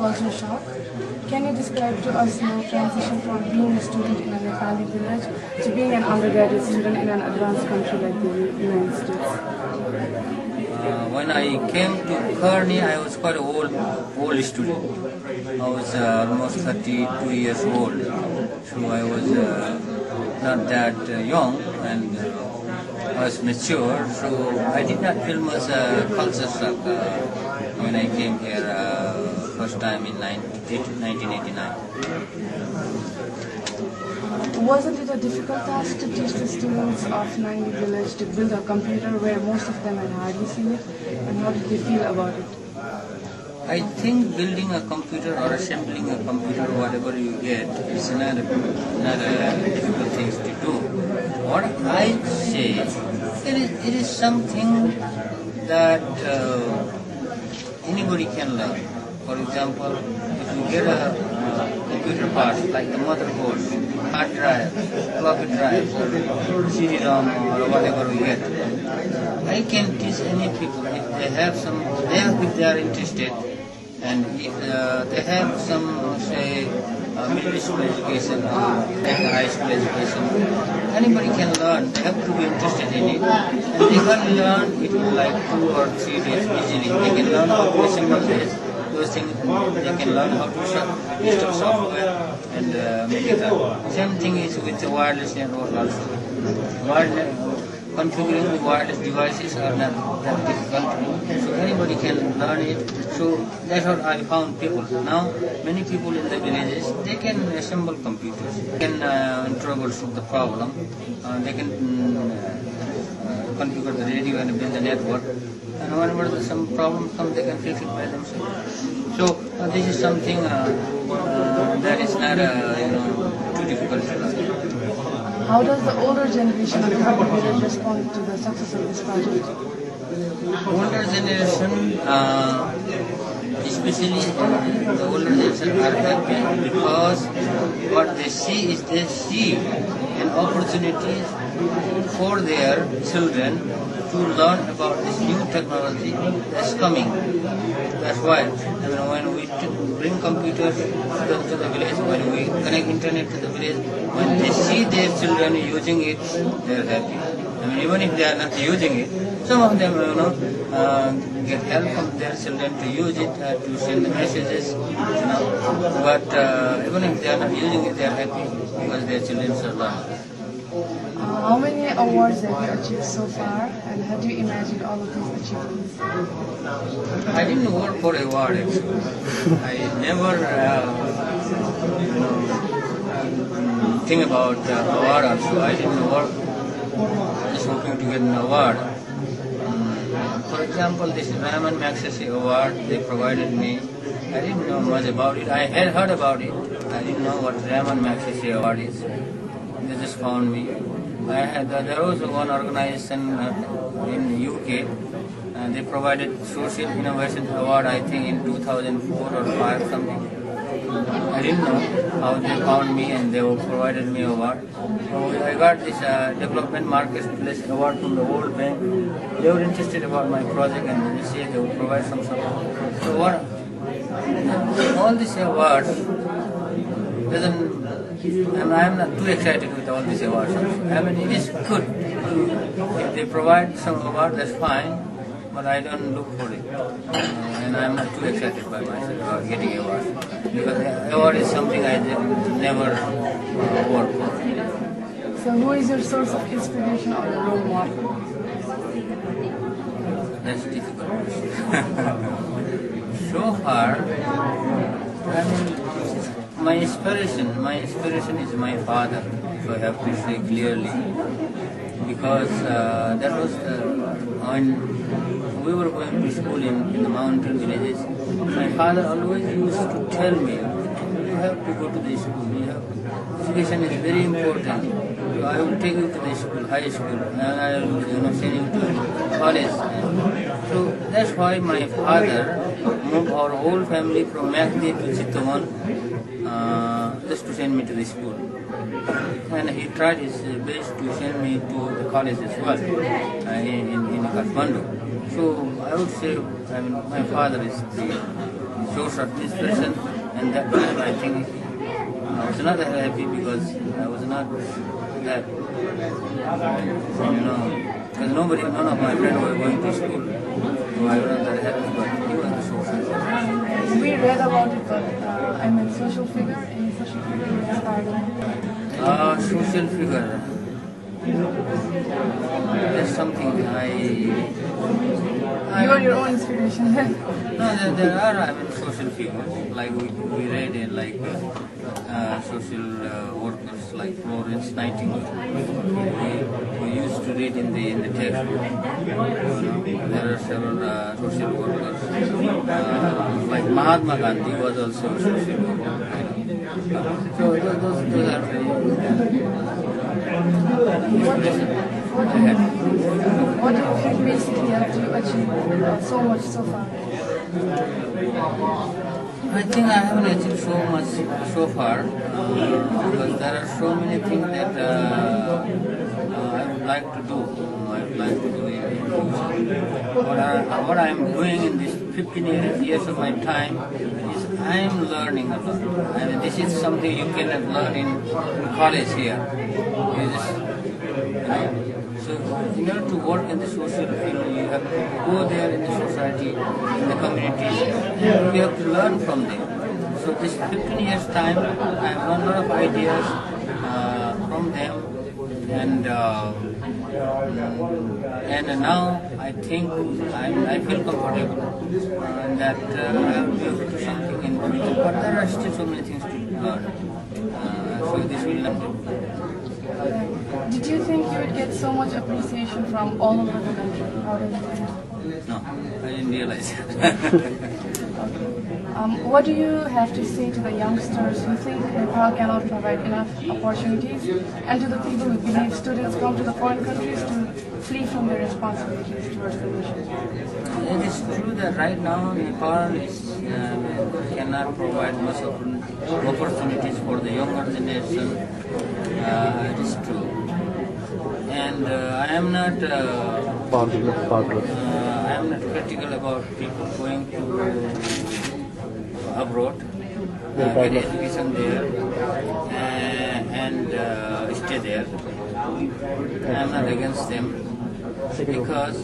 culture shock. Can you describe to us your transition from being a student in a Nepali village to being an undergraduate student in an advanced country like the United States? When I came to Kearney, I was quite an old student. I was almost 32 years old, so I was not that young, and I was mature, so I did not feel much culture shock when I came here first time in 1989. Wasn't it a difficult task to teach the students of Nangi village to build a computer where most of them had hardly seen it, and how did they feel about it? I think building a computer or assembling a computer, whatever you get, is not a difficult thing to do. What I say, it is something that anybody can learn. For example, if you get a computer part like the motherboard, hard drive, floppy drive, or CD-ROM, or whatever we get, I can teach any people if they have some, if they are interested, and if they have some, say, middle school education, like high school education, anybody can learn. They have to be interested in it, and they can learn it in like 2 or 3 days easily. They can learn how to assemble this. Those things, they can learn how to install software and make it up. Same thing is with the wireless network also. Configuring the wireless devices are not that difficult, so anybody can learn it. So that's what I found people. Now, many people in the villages, they can assemble computers, they can troubleshoot the problem, they can configure the radio and build the network, and whenever some problem comes, they can fix it by themselves. So this is something that is not too difficult to learn. How does the older generation of the village respond to the success of this project? Older generation, especially the older generation, are happy because what they see is they see an opportunity for their children to learn about this new technology that's coming. That's why when we bring computers to the village, when we connect internet to the village, when they see their children using it, they are happy. Even if they are not using it, some of them get help from their children to use it, to send the messages, but even if they are not using it, they are happy because their children are learning. How many awards have you achieved so far, and how do you imagine all of these achievements? I didn't work for award actually. I never think about award also. I didn't work just hoping to get an award. For example, this Raman Magsaysay award they provided me, I didn't know much about it. I had heard about it. I didn't know what Raman Magsaysay award is. They just found me. There was one organization in UK, and they provided Social Innovation Award, I think in 2004 or 5 something. I didn't know how they found me, and they provided me award. So I got this Development Marketplace Award from the World Bank. They were interested about my project, and they said they would provide some support. So all these awards doesn't. And I am not too excited with all these awards. It is good. If they provide some award, that's fine, but I don't look for it. And I am not too excited by myself about getting awards. Because award is something I never work for. So who is your source of inspiration or your role model? That's difficult. So far, my inspiration is my father, so I have to say clearly, because that was when we were going to school in the mountain villages. My father always used to tell me, you have to go to the school, education is very important. So I will take you to the school, high school, and I will send you to college. So that's why my father moved our whole family from Makdi to Chittavan, just to send me to the school. And he tried his best to send me to the college as well, in Kathmandu. So I would say, my father is source of inspiration, and that time I think I was not that happy because I was not that, because none of my friends were going to school, so I was not that happy, but he was the source of inspiration. We read about it, but I'm a social figure, any social figure who inspired me. Social figure. That's something You are your own inspiration. No, there are social figures like we read it, like social workers like Florence Nightingale. We used to read in the textbook. There are several social workers like Mahatma Gandhi was also a social worker. So those are the What do you think basically helped you achieve so much so far? I think I haven't achieved so much so far because there are so many things that I would like to do. I would like to do in the future. What I am doing in these 15 years of my time is I am learning a lot. I mean, this is something you cannot learn in college here. So in order to work in the social field, you have to go there in the society, in the communities, you have to learn from them. So this 15 years time, I have learned a lot of ideas from them, and now I think I feel comfortable that I will be able to do something in the future. But there are still so many things to learn. So this will not do. Did you think you would get so much appreciation from all over the country? How did it end? No, I didn't realize it. What do you have to say to the youngsters who think Nepal cannot provide enough opportunities, and to the people who believe students come to the foreign countries to flee from their responsibilities towards the nation? It is true that right now Nepal cannot provide much opportunities for the younger generation. It is true, and I am not critical about people going to abroad, get education there, and stay there. I am not against them because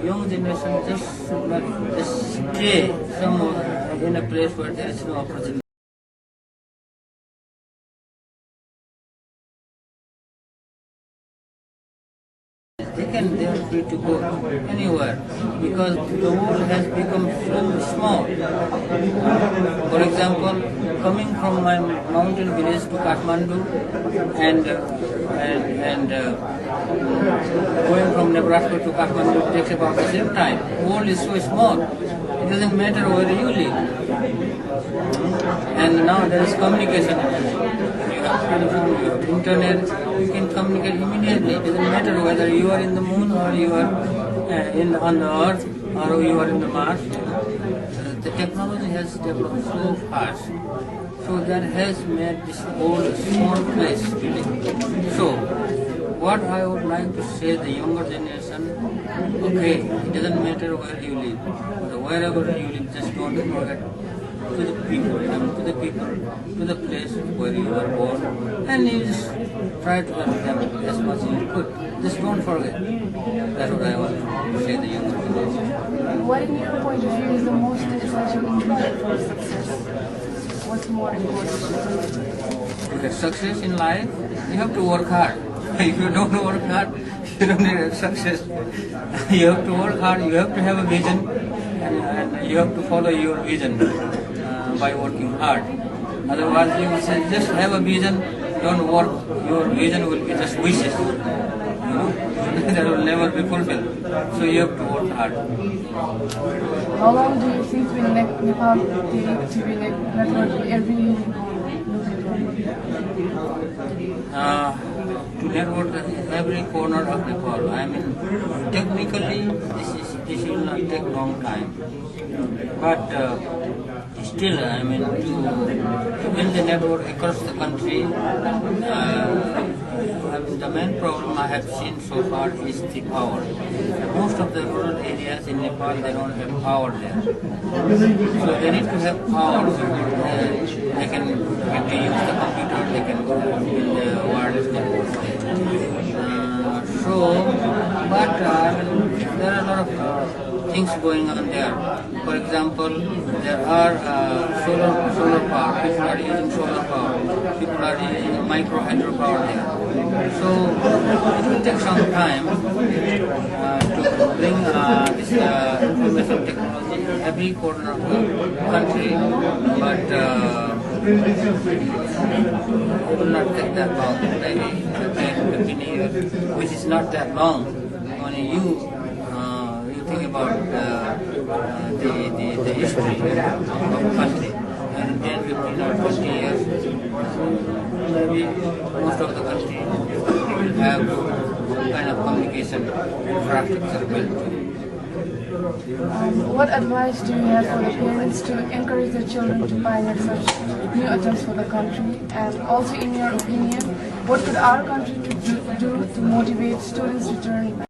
young generation just should not just stay somewhere in a place where there is no opportunity. They are free to go anywhere because the world has become so small. For example, coming from my mountain village to Kathmandu and going from Nebraska to Kathmandu takes about the same time. The world is so small. It doesn't matter where you live. And now there is communication. You have telephone, you have internet, you can communicate immediately. It doesn't matter whether you are in the moon or you are on the earth or you are in the Mars. The technology has developed so fast. So that has made this whole small place really. So what I would like to say the younger generation, okay, it doesn't matter where you live. But wherever you live, just don't forget to the people, to the place where you were born, and you just try to help them as much as you could. Just don't forget. That's what I want to say to the younger generation. What, in your point of view, is the most essential ingredient for success? What's more important? To get success in life, you have to work hard. If you don't work hard, you don't get success. You have to work hard, you have to have a vision, and you have to follow your vision by working hard. Otherwise, you will say, just have a vision, don't work, your vision will be just wishes. That will never be fulfilled. So you have to work hard. How long do you think will Nepal take to be networked every to network every corner of Nepal? I mean, technically, this will not take long time. But still, I mean, to build the network across the country, the main problem I have seen so far is the power. Most of the rural areas in Nepal, they don't have power there. So they need to have power before they can get to use the computer, they can build the wireless network. But there are a lot of things going on there. For example, there are solar power. People are using solar power. People are using micro hydropower there. So it will take some time to bring this information technology in every corner of the country, but it will not take that long, maybe 10-15 years, which is not that long. When you think about the history of the country, and 10, 15 or 20 years, maybe most of the country will have some kind of communication infrastructure built. What advice do you have for the parents to encourage their children to pioneer such new attempts for the country? And also, in your opinion, what could our country do to motivate students to turn